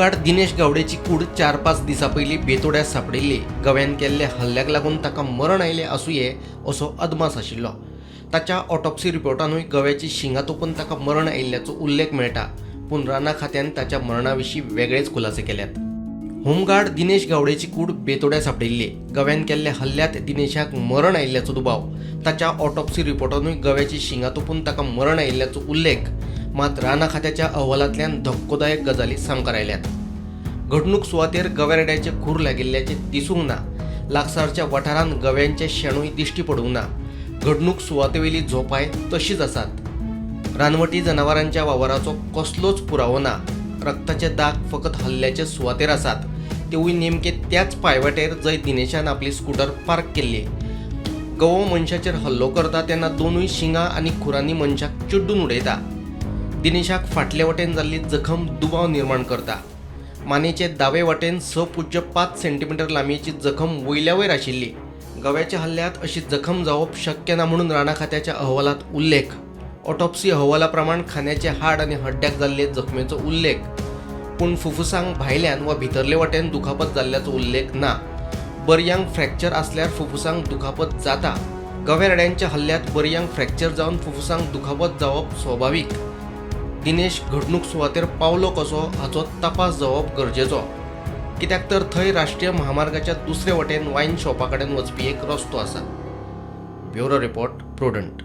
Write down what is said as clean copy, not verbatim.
Home guard Dinesh गावडेची कूड 4-5 दिसा पयलीं बेतोड्यात सापडिल्ली. गव्यान केल्ल्या हल्ल्याक लागून ताका मरण आयलें आसूये असो अदमास आशिल्लो. ताच्या ऑटोप्सी रिपोर्टानूय गव्याची शिंगां तोपून ताका मरण आयिल्ल्याचो उल्लेख मेळटा, पूण राना खात्यान ताच्या मरणाविशीं वेगळेच खुलासे केल्यात. होमगार्ड दिनेश गावडेची कूड बेतोड्यात सापडिल्ली. गव्यान केल्ल्या हल्ल्यांत दिनेशाक मरण आयिल्ल्याचो दुबाव. ताच्या ऑटोप्सी रिपोर्टानूय गव्याची शिंगां तोपून ताका मरण आयिल्ल्याचो उल्लेख. मात राना खात्याच्या अहवालांतल्यान धक्कोदायक गजाली सामकार आयल्यात. घडणूक सुवातेर गवेरेड्याचे खूर लागिल्ल्याचे दिसूंक ना. लागसारच्या वाठारांत गव्यांचे शेणूय दिश्टी पडूंक ना. घडणूक सुवातेवेली झोपाय तशीच आसात. रानवटी जनावरांच्या वावराचो कसलोच पुरावो ना. रक्ताचे दाग फकत हल्ल्याचे सुवातेर आसात, तेवूय नेमके त्याच पायवाटेर जंय दिनेशान आपली स्कूटर पार्क केल्ली. गवो मनशाचेर हल्लो करता तेन्ना दोनूय शिंगां आनी खुरांनी मनशाक चिड्डून उडयता. दिनेशाक फाटले वटेन जाल्ली जखम दुबाव निर्माण करता. मानेचे दावे वटेन 6.5 सेंटीमीटर लांबयेची जखम वयल्या वयर आशिल्ली. गव्याच्या हल्ल्यांत अशी जखम जावप शक्य ना म्हणून राना खात्याच्या अहवालांत उल्लेख. ऑटोप्सी अहवाला प्रमाण खांद्याचे हाड आनी हड्ड्याक जाल्ले जखमेचो उल्लेख, पूण फुफ्फुसांक भायल्यान वा भितरले वटेन दुखापत जाल्ल्याचो उल्लेख ना. बरयांक फ्रॅक्चर आसल्यार फुफ्फुसांक दुखापत जाता. गवेरेड्यांच्या हल्ल्यांत बरयांक फ्रॅक्चर जावन फुफ्फुसांक दुखापत जावप स्वाभाविक. दिनेश घडणूक सुवातेर पावलो कसो हाचो तपास जावप गरजेचो, कित्याक तर थंय राष्ट्रीय महामार्गाच्या दुसरे वटेन वायन शॉपा कडेन वचपी एक रस्तो आसा. Bureau report, prudent.